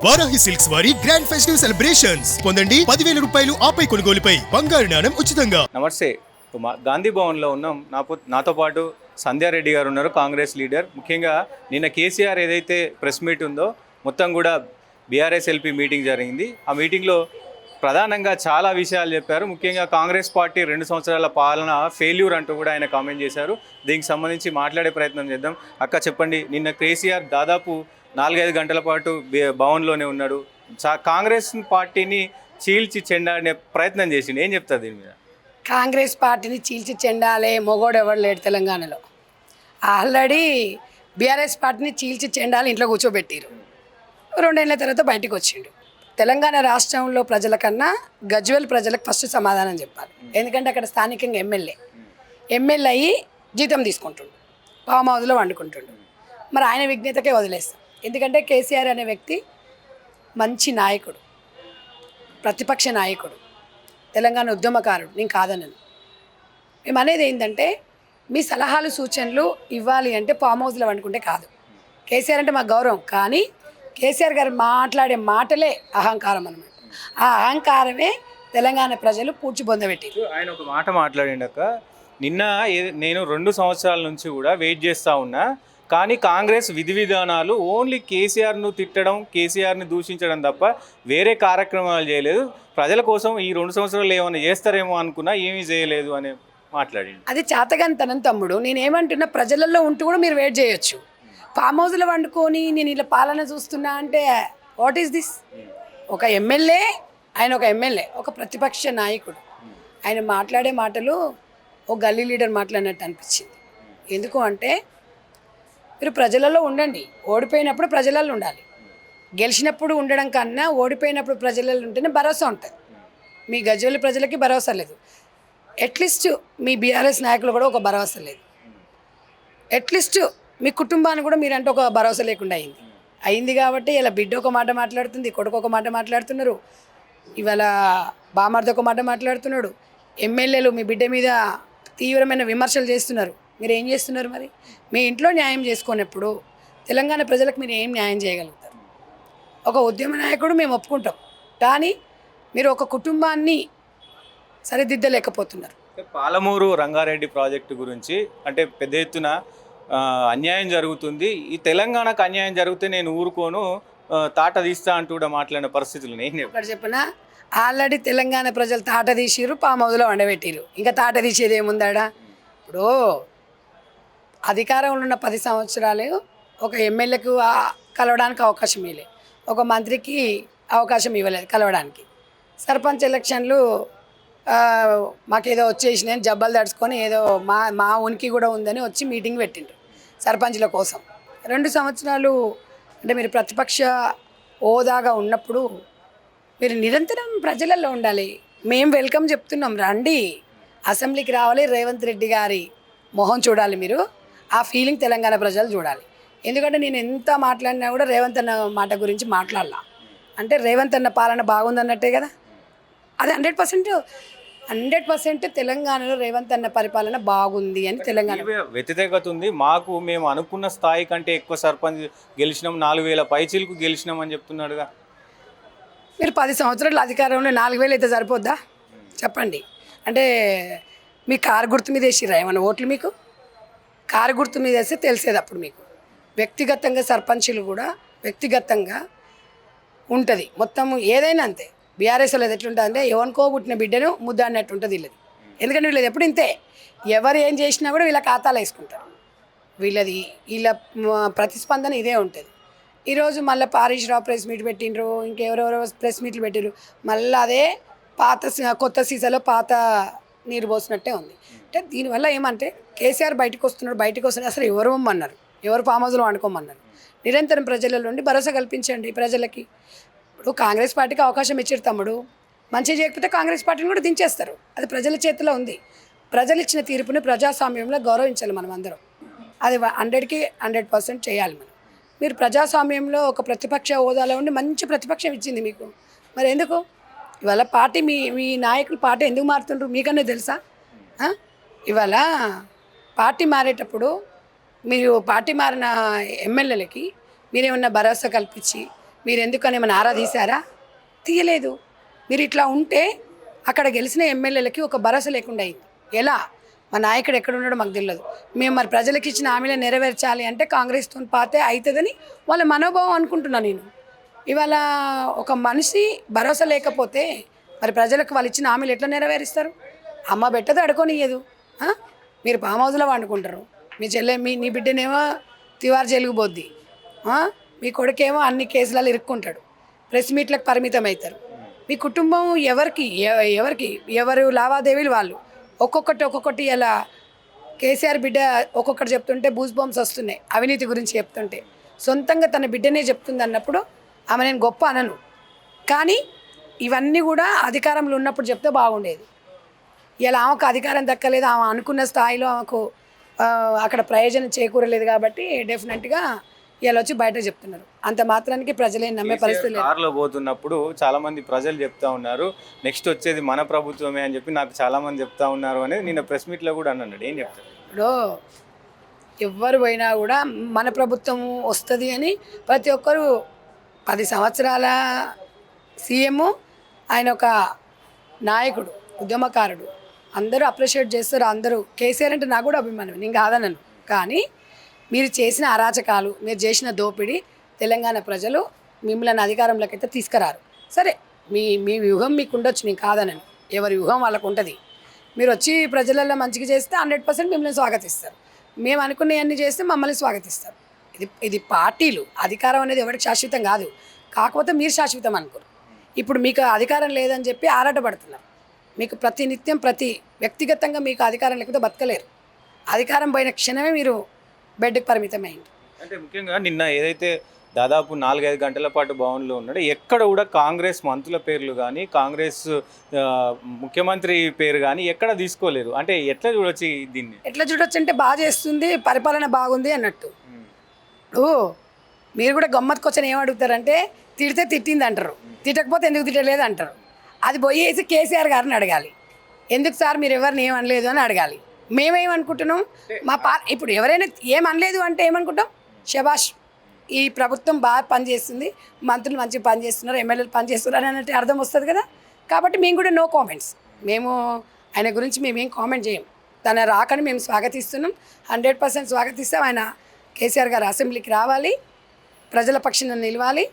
Varahi silks వారి grand festive celebrations పొందండి 10,000 రూపాయలు ఆపై కొనుగోలుపై బంగారు నాణెం ఉచితంగా. నమస్తే, గాంధీ భవన్లో ఉన్నాం. నాతో పాటు సంధ్యారెడ్డి గారు ఉన్నారు, కాంగ్రెస్ లీడర్. ముఖ్యంగా నిన్న కేసీఆర్ ఏదైతే ప్రెస్ మీట్ ఉందో మొత్తం కూడా బీఆర్ఎస్ ఎల్పీ మీటింగ్ జరిగింది. ఆ మీటింగ్లో ప్రధానంగా చాలా విషయాలు చెప్పారు. ముఖ్యంగా కాంగ్రెస్ పార్టీ 2 సంవత్సరాల పాలన ఫెయిల్యూర్ అంటూ కూడా ఆయన కామెంట్ చేశారు. దీనికి సంబంధించి మాట్లాడే ప్రయత్నం చేద్దాం. అక్క చెప్పండి, నిన్న కేసీఆర్ దాదాపు 4-5 గంటల పాటు భవన్లోనే ఉన్నాడు. కాంగ్రెస్ పార్టీని చీల్చి చెండాడే ప్రయత్నం చేసిండు. ఏం చెప్తారు దీని మీద? కాంగ్రెస్ పార్టీని చీల్చి చెండాలే మొగోడు ఎవరు లేడు తెలంగాణలో. ఆల్రెడీ బీఆర్ఎస్ పార్టీని చీల్చి చెండాలి ఇంట్లో కూర్చోబెట్టిరు. 2 ఏళ్ళ తర్వాత బయటకు వచ్చిండు. తెలంగాణ రాష్ట్రంలో ప్రజల కన్నా గజ్వేల్ ప్రజలకు ఫస్ట్ సమాధానం చెప్పాలి. ఎందుకంటే అక్కడ స్థానికంగా ఎమ్మెల్యే అయ్యి జీతం తీసుకుంటుండు, ఫామ్ హౌస్లో వండుకుంటుండు. మరి ఆయన విజ్ఞతకే వదిలేస్తాం. ఎందుకంటే కేసీఆర్ అనే వ్యక్తి మంచి నాయకుడు, ప్రతిపక్ష నాయకుడు, తెలంగాణ ఉద్యమకారుడు. నేను కాదనను. మేము అనేది ఏంటంటే మీ సలహాలు సూచనలు ఇవ్వాలి అంటే ఫామ్ హౌస్లో వండుకుంటే కాదు. కేసీఆర్ అంటే మాకు గౌరవం, కానీ కేసీఆర్ గారు మాట్లాడే మాటలే అహంకారం అన్నమాట. ఆ అహంకారమే తెలంగాణ ప్రజలు పూడ్చి పొందబెట్టి. ఆయన ఒక మాట మాట్లాడిండక, నిన్న నేను 2 సంవత్సరాల నుంచి కూడా వెయిట్ చేస్తూ ఉన్నా, కానీ కాంగ్రెస్ విధి విధానాలు ఓన్లీ కేసీఆర్ను తిట్టడం, కేసీఆర్ని దూషించడం తప్ప వేరే కార్యక్రమాలు చేయలేదు. ప్రజల కోసం ఈ 2 సంవత్సరాలు ఏమైనా చేస్తారేమో అనుకున్నా, ఏమీ చేయలేదు అని మాట్లాడింది. అది చేతగానితనం తమ్ముడు. నేనేమంటున్నా, ప్రజలలో ఉంటూ కూడా మీరు వెయిట్ చేయొచ్చు. ఫామ్ హౌస్లో వండుకొని నేను ఇలా పాలన చూస్తున్నా అంటే వాట్ ఈస్ దిస్? ఒక ఎమ్మెల్యే, ఆయన ఒక ఎమ్మెల్యే, ఒక ప్రతిపక్ష నాయకుడు. ఆయన మాట్లాడే మాటలు ఒక గల్లీ లీడర్ మాట్లాడినట్టు అనిపించింది. ఎందుకు అంటే మీరు ప్రజలలో ఉండండి. ఓడిపోయినప్పుడు ప్రజలలో ఉండాలి. గెలిచినప్పుడు ఉండడం కన్నా ఓడిపోయినప్పుడు ప్రజలలో ఉంటేనే భరోసా ఉంటుంది. మీ గజ్వేల్ ప్రజలకి భరోసా లేదు. అట్లీస్ట్ మీ బీఆర్ఎస్ నాయకులు కూడా ఒక భరోసా లేదు. అట్లీస్ట్ మీ కుటుంబాన్ని కూడా మీరంటే ఒక భరోసా లేకుండా అయింది కాబట్టి ఇలా బిడ్డ ఒక మాట మాట్లాడుతుంది, కొడుకు ఒక మాట మాట్లాడుతున్నారు, ఇవాళ బామర్ది ఒక మాట మాట్లాడుతున్నాడు, ఎమ్మెల్యేలు మీ బిడ్డ మీద తీవ్రమైన విమర్శలు చేస్తున్నారు. మీరు ఏం చేస్తున్నారు? మరి మీ ఇంట్లో న్యాయం చేసుకున్నప్పుడు తెలంగాణ ప్రజలకు మీరు ఏం న్యాయం చేయగలుగుతారు? ఒక ఉద్యమ నాయకుడు మేము ఒప్పుకుంటాం, కానీ మీరు ఒక కుటుంబాన్ని సరిదిద్దలేకపోతున్నారు. పాలమూరు రంగారెడ్డి ప్రాజెక్టు గురించి అంటే పెద్ద ఎత్తున అన్యాయం జరుగుతుంది, ఈ తెలంగాణకు అన్యాయం జరిగితే నేను ఊరుకోను, తాట తీస్తా అంటూ కూడా మాట్లాడిన పరిస్థితులు నేను ఇక్కడ చెప్పిన ఆల్రెడీ తెలంగాణ ప్రజలు తాట తీసిరు, పామ్ హౌస్లో వండబెట్టిరు. ఇంకా తాట తీసేది ఏముందాడా? ఇప్పుడు అధికారంలో ఉన్న 10 సంవత్సరాలు ఒక ఎమ్మెల్యేకు కలవడానికి అవకాశం ఇవ్వలేదు, ఒక మంత్రికి అవకాశం ఇవ్వలేదు కలవడానికి. సర్పంచ్ ఎలక్షన్లు మాకేదో వచ్చేసినాయని జబ్బలు తడుచుకొని ఏదో మా ఉనికి కూడా ఉందని వచ్చి మీటింగ్ పెట్టిండ్రు సర్పంచ్ల కోసం. 2 సంవత్సరాలు అంటే మీరు ప్రతిపక్ష హోదాగా ఉన్నప్పుడు మీరు నిరంతరం ప్రజలలో ఉండాలి. మేము వెల్కమ్ చెప్తున్నాం, రండి అసెంబ్లీకి రావాలి, రేవంత్ రెడ్డి గారి మొహం చూడాలి. మీరు ఆ ఫీలింగ్ తెలంగాణ ప్రజలు చూడాలి. ఎందుకంటే నేను ఎంత మాట్లాడినా కూడా రేవంత్ అన్న మాట గురించి మాట్లాడాల అంటే రేవంత్ అన్న పాలన బాగుందన్నట్టే కదా. అది 100% తెలంగాణలో రేవంత్ అన్న పరిపాలన బాగుంది అని తెలంగాణ వ్యతిరేకత ఉంది. మేము అనుకున్న స్థాయి కంటే ఎక్కువ సర్పంచ్ గెలిచినాం, 4,000 పైచీలకు గెలిచినాం అని చెప్తున్నాడుగా. మీరు 10 సంవత్సరాల అధికారంలో 4,000 అయితే సరిపోద్దా చెప్పండి? అంటే మీ కారు గుర్తు మీద వేసిరా ఏమన్నా ఓట్లు? మీకు కారు గుర్తు మీద వేస్తే తెలిసేది అప్పుడు మీకు. వ్యక్తిగతంగా సర్పంచులు కూడా వ్యక్తిగతంగా ఉంటుంది మొత్తం. ఏదైనా అంతే. బీఆర్ఎస్ వాళ్ళది ఎట్లుంటుంది అంటే ఎవరికో పుట్టిన బిడ్డను ముద్ద అన్నట్టు ఉంటుంది వీళ్ళది. ఎందుకంటే వీళ్ళది ఎప్పుడు ఇంతే, ఎవరు ఏం చేసినా కూడా వీళ్ళ ఖాతాలు వేసుకుంటారు. వీళ్ళ ప్రతిస్పందన ఇదే ఉంటుంది. ఈరోజు మళ్ళీ పారిష్ రావు ప్రెస్ మీట్ పెట్టిండ్రు, ఇంకెవరెవరో ప్రెస్ మీట్లు పెట్టిండ్రు. మళ్ళీ అదే కొత్త సీసాలో పాత నీరు పోసినట్టే ఉంది. అంటే దీనివల్ల ఏమంటే కేసీఆర్ బయటకు వస్తున్నాడు. అసలు ఎవరు అన్నారు, ఎవరు ఫామ్ హౌస్లో వండుకోమన్నారు? నిరంతరం ప్రజల నుండి భరోసా కల్పించండి ప్రజలకి. ఇప్పుడు కాంగ్రెస్ పార్టీకి అవకాశం ఇచ్చారు తమ్ముడు, మంచి చేయకపోతే కాంగ్రెస్ పార్టీని కూడా దించేస్తారు. అది ప్రజల చేతిలో ఉంది. ప్రజలు ఇచ్చిన తీర్పుని ప్రజాస్వామ్యంలో గౌరవించాలి మనం అందరం. అది 100కి 100% చేయాలి మనం. మీరు ప్రజాస్వామ్యంలో ఒక ప్రతిపక్ష హోదాలో ఉండి మంచి ప్రతిపక్షం ఇచ్చింది మీకు, మరి ఎందుకు ఇవాళ పార్టీ మీ నాయకులు పార్టీ ఎందుకు మారుతుండ్రు మీకన్నా తెలుసా? ఇవాళ పార్టీ మారేటప్పుడు మీరు పార్టీ మారిన ఎమ్మెల్యేలకి మీరేమన్నా భరోసా కల్పించి మీరు ఎందుకని ఏమైనా ఆరా తీశారా? తీయలేదు. మీరు ఇట్లా ఉంటే అక్కడ గెలిచిన ఎమ్మెల్యేలకి ఒక భరోసా లేకుండా అయింది. ఎలా? మా నాయకుడు ఎక్కడ ఉన్నాడో మాకు తెలియదు. మేము మరి ప్రజలకు ఇచ్చిన హామీలను నెరవేర్చాలి అంటే కాంగ్రెస్తో పాతే అవుతుందని వాళ్ళ మనోభావం అనుకుంటున్నాను నేను. ఇవాళ ఒక మనిషి భరోసా లేకపోతే మరి ప్రజలకు వాళ్ళు ఇచ్చిన హామీలు ఎట్లా నెరవేరుస్తారు? అమ్మ పెట్టదు, అడుకోనియ్యదు. మీరు ఫామ్ హౌస్లో వండుకుంటారు, మీ నీ బిడ్డనేమో తివారు జైలుకు పోద్ది, మీ కొడుకేమో అన్ని కేసులలో ఇరుక్కుంటాడు, ప్రెస్ మీట్లకు పరిమితం అవుతారు. మీ కుటుంబం ఎవరు లావాదేవీలు వాళ్ళు ఒక్కొక్కటి ఇలా కేసీఆర్ బిడ్డ ఒక్కొక్కటి చెప్తుంటే బూస్ బాంబ్స్ వస్తున్నాయి అవినీతి గురించి చెప్తుంటే. సొంతంగా తన బిడ్డనే చెప్తుంది అన్నప్పుడు ఆమె నేను గొప్ప అనను, కానీ ఇవన్నీ కూడా అధికారంలో ఉన్నప్పుడు చెప్తే బాగుండేది. ఇలా ఆమెకు అధికారం దక్కలేదు, ఆమె అనుకున్న స్థాయిలో ఆమెకు అక్కడ ప్రయోజనం చేకూరలేదు కాబట్టి డెఫినెట్గా ఇలా వచ్చి బయట చెప్తున్నారు. అంత మాత్రానికి ప్రజలే నమ్మే పరిస్థితి లేదు. కార్లో పోతున్నప్పుడు చాలా మంది ప్రజలు చెప్తా ఉన్నారు నెక్స్ట్ వచ్చేది మన ప్రభుత్వమే అని చెప్పి నాకు చాలా మంది చెప్తా ఉన్నారు అనేది నిన్న ప్రెస్ మీట్లో కూడా అన్నాడు. ఏం చెప్తారు? ఇప్పుడు ఎవ్వరు పోయినా కూడా మన ప్రభుత్వం వస్తుంది అని ప్రతి ఒక్కరు 10 సంవత్సరాల సీఎం, ఆయన ఒక నాయకుడు, ఉద్యమకారుడు, అందరూ అప్రిషియేట్ చేస్తారు. అందరూ కేసీఆర్ అంటే నాకు కూడా అభిమానం, నేను కాదనను. కానీ మీరు చేసిన అరాచకాలు, మీరు చేసిన దోపిడీ తెలంగాణ ప్రజలు మిమ్మల్ని అధికారంలోకి అయితే తీసుకురారు. సరే, మీ వ్యూహం మీకు ఉండొచ్చు, నేను కాదనను. ఎవరి వ్యూహం వాళ్ళకు ఉంటుంది. మీరు వచ్చి ప్రజలలో మంచిగా చేస్తే 100% మిమ్మల్ని స్వాగతిస్తారు. మేము అనుకునేవన్నీ చేస్తే మమ్మల్ని స్వాగతిస్తారు. ఇది పార్టీలు, అధికారం అనేది ఎవరికి శాశ్వతం కాదు. కాకపోతే మీరు శాశ్వతం అనుకోరు. ఇప్పుడు మీకు అధికారం లేదని చెప్పి ఆరాటపడుతున్నారు. మీకు ప్రతినిత్యం వ్యక్తిగతంగా మీకు అధికారం లేకపోతే బతకలేరు. అధికారం పోయిన క్షణమే మీరు బెడ్కి పరిమితమైంది. అంటే ముఖ్యంగా నిన్న ఏదైతే దాదాపు 4-5 గంటల పాటు భవన్లో ఉన్నాడు, ఎక్కడ కూడా కాంగ్రెస్ మంత్రుల పేర్లు కానీ కాంగ్రెస్ ముఖ్యమంత్రి పేరు కానీ ఎక్కడ తీసుకోలేరు. అంటే ఎట్లా చూడొచ్చు దీన్ని? ఎట్లా చూడొచ్చు అంటే బాగా చేస్తుంది, పరిపాలన బాగుంది అన్నట్టు. ఇప్పుడు మీరు కూడా గమ్మత్తుకు వచ్చని ఏమడుగుతారంటే తిడితే తిట్టింది అంటారు, తిట్టకపోతే ఎందుకు తిట్టలేదు అంటారు. అది పోయేసి కేసీఆర్ గారిని అడగాలి, ఎందుకు సార్ మీరు ఎవరిని ఏమనలేదు అని అడగాలి. మేమేమనుకుంటున్నాం, ఇప్పుడు ఎవరైనా ఏమనలేదు అంటే ఏమనుకుంటాం, శబాష్ ఈ ప్రభుత్వం బాగా పనిచేస్తుంది, మంత్రులు మంచిగా పనిచేస్తున్నారు, ఎమ్మెల్యేలు పనిచేస్తున్నారు అన్నట్టు అర్థం వస్తుంది కదా. కాబట్టి మేము కూడా నో కామెంట్స్, మేము ఆయన గురించి మేమేం కామెంట్ చేయం. తన రాకని మేము స్వాగతిస్తున్నాం, 100% స్వాగతిస్తాం. ఆయన కేసీఆర్ గారు అసెంబ్లీకి రావాలి, ప్రజల పక్షాన నిలవాలి.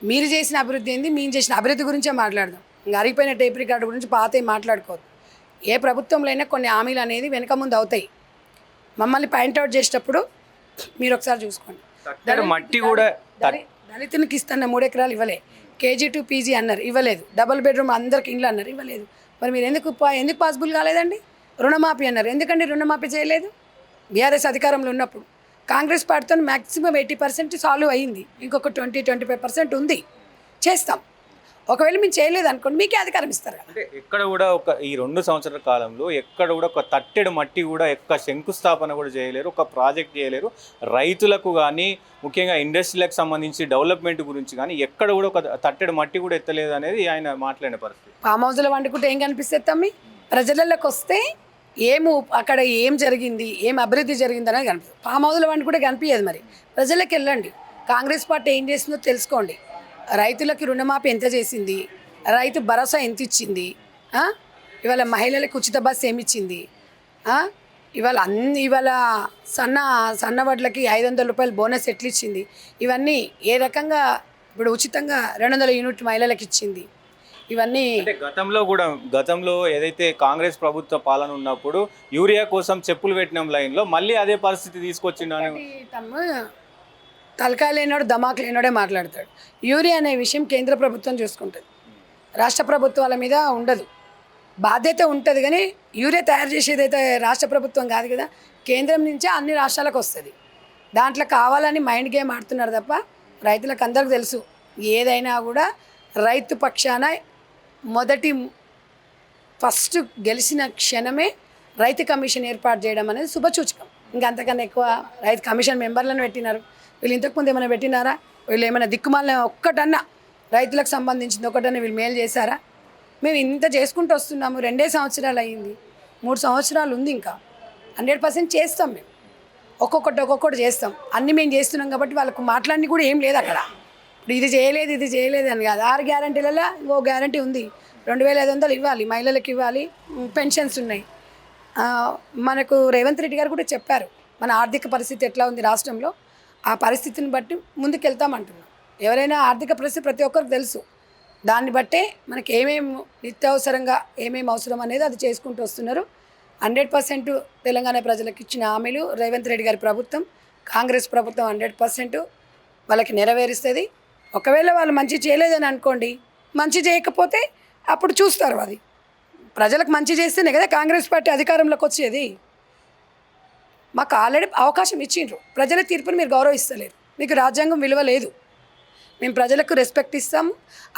మీరు చేసిన అభివృద్ధి ఏంది, మేము చేసిన అభివృద్ధి గురించే మాట్లాడదాం. ఇంకా అరిగిపోయిన టేప్ రికార్డు గురించి పాతవి మాట్లాడుకోవద్దు. ఏ ప్రభుత్వంలో అయినా కొన్ని హామీలు అనేది వెనక ముందు అవుతాయి. మమ్మల్ని పాయింట్అవుట్ చేసేటప్పుడు మీరు ఒకసారి చూసుకోండి. మట్టి కూడా దళితునికి ఇస్తున్న 3 ఎకరాలు ఇవ్వలే, KG to PG అన్నారు, ఇవ్వలేదు. డబుల్ బెడ్రూమ్ అందరికి ఇండ్లు అన్నారు, ఇవ్వలేదు. మరి మీరు ఎందుకు పాసిబుల్ కాలేదండి? రుణమాఫీ అన్నారు, ఎందుకండి రుణమాఫీ చేయలేదు? బీఆర్ఎస్ అధికారంలో ఉన్నప్పుడు కాంగ్రెస్ పార్టీతో మ్యాక్సిమం 80% సాల్వ్ అయ్యింది, ఇంకొక 20-25% ఉంది, చేస్తాం. ఒకవేళ మేము చేయలేదు అనుకోండి, మీకే అధికారం ఇస్తారు. అంటే ఎక్కడ కూడా ఈ 2 సంవత్సరాల కాలంలో ఎక్కడ కూడా ఒక తట్టెడు మట్టి కూడా శంకుస్థాపన కూడా చేయలేరు, ఒక ప్రాజెక్ట్ చేయలేరు. రైతులకు కానీ ముఖ్యంగా ఇండస్ట్రీలకు సంబంధించి డెవలప్మెంట్ గురించి కానీ ఎక్కడ కూడా ఒక తట్టెడు మట్టి కూడా ఎత్తలేదు అనేది ఆయన మాట్లాడిన పరిస్థితి. ఫామ్ హౌస్లో వండుకుంటే ఏం కనిపిస్తుంది తమ్మి? ప్రజలలోకి వస్తే అక్కడ ఏం జరిగింది, ఏం అభివృద్ధి జరిగింది అనేది కనిపిస్తుంది. ఫామ్ హౌస్లో వండుకుంటే కనిపించదు. మరి ప్రజలకు వెళ్ళండి, కాంగ్రెస్ పార్టీ ఏం చేసిందో తెలుసుకోండి. రైతులకి రుణమాఫీ ఎంత చేసింది, రైతు భరోసా ఎంత ఇచ్చింది, ఇవాళ మహిళలకు ఉచిత బస్సు ఏమి ఇచ్చింది, ఇవాళ సన్న వడ్లకి 500 రూపాయలు బోనస్ ఎట్లు ఇచ్చింది, ఇవన్నీ ఏ రకంగా ఇప్పుడు ఉచితంగా 200 యూనిట్ మహిళలకు ఇచ్చింది. ఇవన్నీ గతంలో ఏదైతే కాంగ్రెస్ ప్రభుత్వ పాలన ఉన్నప్పుడు యూరియా కోసం చెప్పులు పెట్టిన లైన్లో మళ్ళీ అదే పరిస్థితి తీసుకొచ్చిండు. తలకాయ లేనాడు ధమాక్ లేనాడే మాట్లాడతాడు. యూరియా అనే విషయం కేంద్ర ప్రభుత్వం చూసుకుంటుంది, రాష్ట్ర ప్రభుత్వాల మీద ఉండదు. బాధ్యత ఉంటుంది కానీ యూరియా తయారు చేసేదైతే రాష్ట్ర ప్రభుత్వం కాదు కదా, కేంద్రం నుంచే అన్ని రాష్ట్రాలకు వస్తుంది. దాంట్లో కావాలని మైండ్ గేమ్ ఆడుతున్నారు తప్ప రైతులకు అందరికీ తెలుసు, ఏదైనా కూడా రైతు పక్షాన ఫస్ట్ గెలిచిన క్షణమే రైతు కమిషన్ ఏర్పాటు చేయడం అనేది శుభసూచకం. ఇంకా అంతకన్నా ఎక్కువ రైతు కమిషన్ మెంబర్లను పెట్టినారు. వీళ్ళు ఇంతకుముందు ఏమైనా పెట్టినారా? వీళ్ళు ఏమైనా దిక్కుమాలిన ఒక్కటన్నా రైతులకు సంబంధించింది ఒకటన్నా వీళ్ళు మేలు చేశారా? మేము ఇంత చేసుకుంటూ వస్తున్నాము, 2 సంవత్సరాలు అయ్యింది, 3 సంవత్సరాలు ఉంది, ఇంకా 100% చేస్తాం. మేము ఒక్కొక్కటి చేస్తాం. అన్నీ మేము చేస్తున్నాం కాబట్టి వాళ్ళకు మాట్లాడి కూడా ఏం లేదు అక్కడ. ఇప్పుడు ఇది చేయలేదు అని కాదు. 6 గ్యారంటీలలో ఓ గ్యారంటీ ఉంది, 2500 ఇవ్వాలి, మహిళలకు ఇవ్వాలి, పెన్షన్స్ ఉన్నాయి. మనకు రేవంత్ రెడ్డి గారు కూడా చెప్పారు మన ఆర్థిక పరిస్థితి ఎట్లా ఉంది రాష్ట్రంలో, ఆ పరిస్థితిని బట్టి ముందుకెళ్తామంటున్నాం. ఎవరైనా ఆర్థిక పరిస్థితి ప్రతి ఒక్కరికి తెలుసు, దాన్ని బట్టే మనకి ఏమేమి నిత్యావసరంగా ఏమేమి అవసరం అనేది అది చేసుకుంటూ వస్తున్నారు. 100% తెలంగాణ ప్రజలకు ఇచ్చిన హామీలు రేవంత్ రెడ్డి గారి ప్రభుత్వం, కాంగ్రెస్ ప్రభుత్వం 100% వాళ్ళకి నెరవేరుస్తుంది. ఒకవేళ వాళ్ళు మంచి చేయలేదని అనుకోండి, మంచి చేయకపోతే అప్పుడు చూస్తారు. అది ప్రజలకు మంచి చేస్తేనే కదా కాంగ్రెస్ పార్టీ అధికారంలోకి వచ్చేది. మాకు ఆల్రెడీ అవకాశం ఇచ్చిండ్రు, ప్రజల తీర్పుని మీరు గౌరవిస్తలేరు, మీకు రాజ్యాంగం విలువ లేదు. మేము ప్రజలకు రెస్పెక్ట్ ఇస్తాము,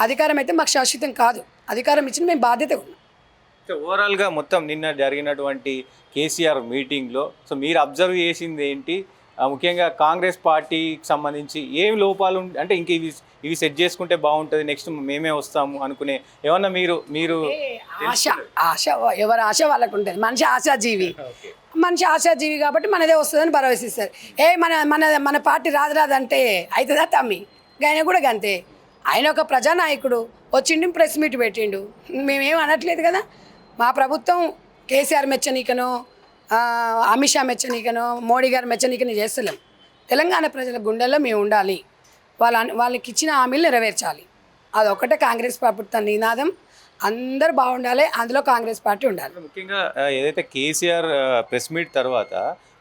అధికారం అయితే మాకు శాశ్వతం కాదు, అధికారం ఇచ్చిన మేము బాధ్యత ఉన్నాం. ఓవరాల్గా మొత్తం నిన్న జరిగినటువంటి కేసీఆర్ మీటింగ్లో సో మీరు అబ్జర్వ్ చేసింది ఏంటి? ముఖ్యంగా కాంగ్రెస్ పార్టీకి సంబంధించి ఏం లోపాలు అంటే ఇంక ఇవి సెట్ చేసుకుంటే బాగుంటుంది, నెక్స్ట్ మేమే వస్తాము అనుకునే ఏమన్నా మీరు ఆశ ఎవరి ఆశ వాళ్ళకు ఉంటుంది. మనిషి ఆశాజీవి కాబట్టి మనదే వస్తుందని భరోసా ఇస్తారు. మన మన మన పార్టీ రాదంటే అవుతుందా తమ్మి? ఆయన కూడా గంతే, ఆయన ఒక ప్రజానాయకుడు వచ్చిండు, ప్రెస్ మీట్ పెట్టిండు, మేమేం అనట్లేదు కదా. మా ప్రభుత్వం కేసీఆర్ మెచ్చనీకనో అమిత్ షా మెచ్చనీకనో మోడీ గారు మెచ్చనీకని చేస్తలేం. తెలంగాణ ప్రజల గుండెల్లో మేము ఉండాలి, వాళ్ళకి ఇచ్చిన హామీలు నెరవేర్చాలి. అదొక్కటే కాంగ్రెస్ ప్రభుత్వం నినాదం. అందరూ బాగుండాలి, అందులో కాంగ్రెస్ పార్టీ ఉండాలి. ముఖ్యంగా ఏదైతే కేసీఆర్ ప్రెస్ మీట్ తర్వాత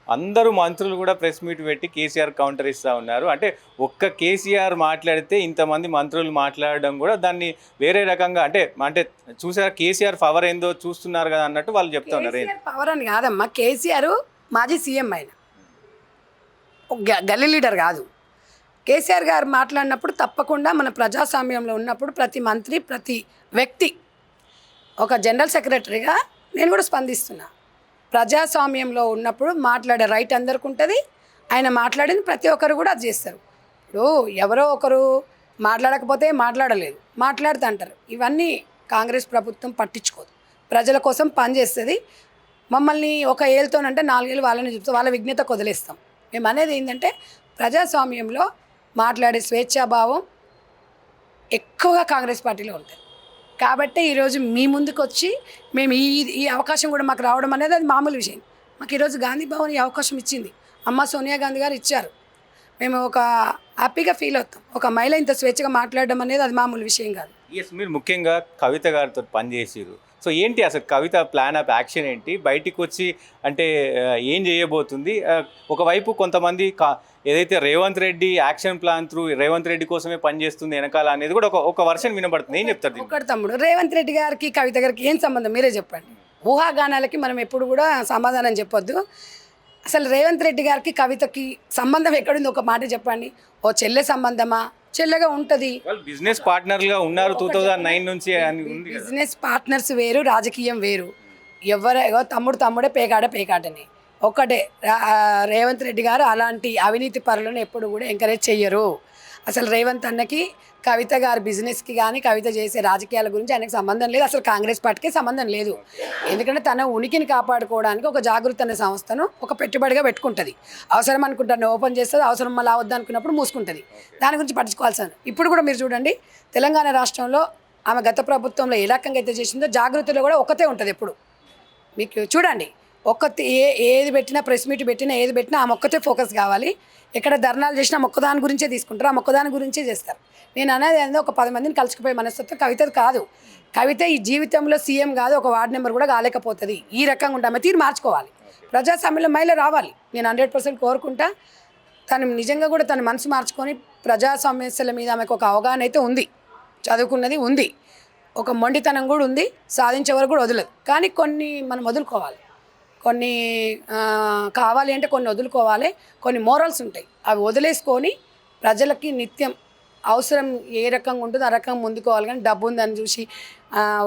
అందరూ మంత్రులు కూడా ప్రెస్ మీట్ పెట్టి కేసీఆర్ కౌంటర్ ఇస్తూ ఉన్నారు. అంటే ఒక్క కేసీఆర్ మాట్లాడితే ఇంతమంది మంత్రులు మాట్లాడడం కూడా దాన్ని వేరే రకంగా అంటే అంటే చూసారా కేసీఆర్ పవర్ ఏందో చూస్తున్నారు కదా అన్నట్టు వాళ్ళు చెప్తా ఉన్నారు. పవర్ అని కాదమ్మా, కేసీఆర్ మాజీ సీఎం ఆయన, గల్లీ లీడర్ కాదు. కేసీఆర్ గారు మాట్లాడినప్పుడు తప్పకుండా మన ప్రజాస్వామ్యంలో ఉన్నప్పుడు ప్రతి మంత్రి ప్రతి వ్యక్తి ఒక జనరల్ సెక్రటరీగా నేను కూడా స్పందిస్తున్నా. ప్రజాస్వామ్యంలో ఉన్నప్పుడు మాట్లాడే రైట్ అందరికి ఉంటుంది, ఆయన మాట్లాడింది ప్రతి ఒక్కరు కూడా అది చేస్తారు. ఇప్పుడు ఎవరో ఒకరు మాట్లాడకపోతే మాట్లాడలేదు, మాట్లాడుతూ అంటారు. ఇవన్నీ కాంగ్రెస్ ప్రభుత్వం పట్టించుకోదు, ప్రజల కోసం పనిచేస్తుంది. మమ్మల్ని ఒక ఏళ్ళతోనంటే 4 ఏళ్ళు వాళ్ళని చూపిస్తాం, వాళ్ళ విజ్ఞతకు వదిలేస్తాం. మేము అనేది ఏంటంటే ప్రజాస్వామ్యంలో మాట్లాడే స్వేచ్ఛాభావం ఎక్కువగా కాంగ్రెస్ పార్టీలో ఉంటుంది. కాబట్టి ఈరోజు మీ ముందుకు వచ్చి మేము ఈ అవకాశం కూడా మాకు రావడం అనేది అది మామూలు విషయం. మాకు ఈరోజు గాంధీ భవన్ ఈ అవకాశం ఇచ్చింది, అమ్మ సోనియా గాంధీ గారు ఇచ్చారు. మేము ఒక హ్యాపీగా ఫీల్ అవుతాం. ఒక మహిళ ఇంత స్వేచ్ఛగా మాట్లాడడం అనేది అది మామూలు విషయం కాదు. మీరు ముఖ్యంగా కవిత గారితో పనిచేసారు. సో ఏంటి అసలు కవిత ప్లాన్ ఆఫ్ యాక్షన్ ఏంటి? బయటికి వచ్చి అంటే ఏం చేయబోతుంది? ఒకవైపు కొంతమంది ఏదైతే Revanth Reddy action plan through Revanth Reddy కోసమే పనిచేస్తుంది వెనకాల అనేది కూడా ఒక వర్షన్ వినబడుతుంది. ఏం చెప్తారు? ఒకటి తమ్ముడు, రేవంత్ రెడ్డి గారికి కవిత గారికి ఏం సంబంధం మీరే చెప్పండి. ఊహాగానాలకి మనం ఎప్పుడు కూడా సమాధానం చెప్పొద్దు. అసలు రేవంత్ రెడ్డి గారికి కవితకి సంబంధం ఎక్కడుంది ఒక మాట చెప్పండి. ఓ చెల్లె సంబంధమా? చెల్లెగా ఉంటుంది. బిజినెస్ పార్ట్నర్గా ఉన్నారు 2009 నుంచి. బిజినెస్ పార్ట్నర్స్ వేరు, రాజకీయం వేరు. ఎవరో తమ్ముడే పేకాటని ఒక్కటే. రేవంత్ రెడ్డి గారు అలాంటి అవినీతి పరులను ఎప్పుడు కూడా ఎంకరేజ్ చెయ్యరు. అసలు రేవంత్ అన్నకి కవిత గారి బిజినెస్కి కానీ కవిత చేసే రాజకీయాల గురించి ఆయనకు సంబంధం లేదు, అసలు కాంగ్రెస్ పార్టీకి సంబంధం లేదు. ఎందుకంటే తన ఉనికిని కాపాడుకోవడానికి ఒక జాగృతి అనే సంస్థను ఒక పెట్టుబడిగా పెట్టుకుంటుంది. అవసరం అనుకుంటాను ఓపెన్ చేస్తుంది, అవసరం మళ్ళీ అవద్దు అనుకున్నప్పుడు మూసుకుంటుంది. దాని గురించి పట్టించుకోవాల్సిన ఇప్పుడు కూడా మీరు చూడండి, తెలంగాణ రాష్ట్రంలో ఆమె గత ప్రభుత్వంలో ఏ రకంగా అయితే చేసిందో జాగృతిలో కూడా ఒకతే ఉంటుంది. ఎప్పుడు మీకు చూడండి, ఏది పెట్టినా ప్రెస్ మీట్ పెట్టినా ఏది పెట్టినా ఆ మొక్కతే ఫోకస్ కావాలి. ఎక్కడ ధర్నాలు చేసినా మొక్కదాని గురించే తీసుకుంటారు, ఆ మొక్కదాని గురించే చేస్తారు. నేను అనేది ఏందో ఒక 10 మందిని కలుసుకుపోయే మనస్తత్వం కవితది కాదు. కవిత ఈ జీవితంలో సీఎం కాదు, ఒక వార్డు మెంబర్ కూడా కాలేకపోతుంది. ఈ రకంగా ఉంటామే తీరు మార్చుకోవాలి. ప్రజాస్వామ్యంలో మహిళ రావాలి. నేను 100% కోరుకుంటా. తను నిజంగా కూడా తన మనసు మార్చుకొని ప్రజా సమస్యల మీద ఆమెకు ఒక అవగాహన అయితే ఉంది, చదువుకున్నది ఉంది, ఒక మొండితనం కూడా ఉంది, సాధించే వరకు కూడా వదలదు. కానీ కొన్ని మనం వదులుకోవాలి, కొన్ని కావాలి అంటే కొన్ని వదులుకోవాలి. కొన్ని మోరల్స్ ఉంటాయి, అవి వదిలేసుకొని ప్రజలకి నిత్యం అవసరం ఏ రకంగా ఉంటుందో ఆ రకంగా ముందుకోవాలి. కానీ డబ్బు ఉందని చూసి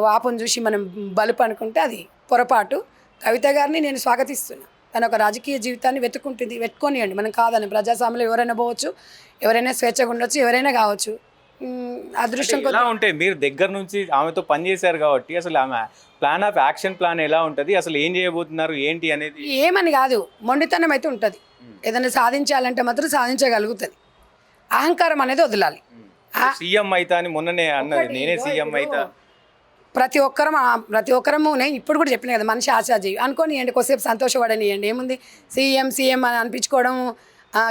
వాపుని చూసి మనం బలుపు అనుకుంటే అది పొరపాటు. కవిత గారిని నేను స్వాగతిస్తున్నాను. తన ఒక రాజకీయ జీవితాన్ని వెతుక్కొనియండి, మనం కాదని. ప్రజాస్వామ్యంలో ఎవరైనా పోవచ్చు, ఎవరైనా స్వేచ్ఛగా ఉండొచ్చు, ఎవరైనా కావచ్చు. అదృష్టం ఎలా ఉంటే మీరు దగ్గర నుంచి ఆమెతో పనిచేశారు కాబట్టి అసలు ఆమె ప్లాన్ ఆఫ్ యాక్షన్ ప్లాన్ ఎలా ఉంటుంది, అసలు ఏం చేయబోతున్నారు ఏంటి అనేది ఏమని కాదు, మొండితనం అయితే ఉంటుంది. ఏదైనా సాధించాలంటే మాత్రం సాధించగలుగుతుంది. అహంకారం అనేది వదలాలి. సీఎం అయితా అని మొన్ననే అన్నది, నేనే సీఎం అయితా. ప్రతి ఒక్కరము నేను ఇప్పుడు కూడా చెప్పిన కదా, మనిషి ఆశాజీవి అనుకోనియండి, కొద్దిసేపు సంతోషపడనియండి, ఏముంది. సీఎం అని అనిపించుకోవడం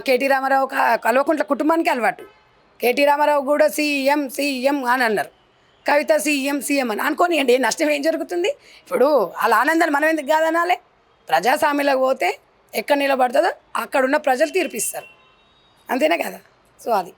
కేటీ రామారావు కల్వకుంట్ల కుటుంబానికి అలవాటు. కేటీ రామారావు కూడా సీఎం అని అన్నారు, కవిత సీఎం అని అనుకోనియండి, నష్టం ఏం జరుగుతుంది? ఇప్పుడు వాళ్ళ ఆనందాన్ని మనం ఎందుకు కాదనాలి? ప్రజాస్వామ్యంలోకి పోతే ఎక్కడ నిలబడుతుందో అక్కడున్న ప్రజలు తీర్పిస్తారు, అంతేనే కదా. సో అది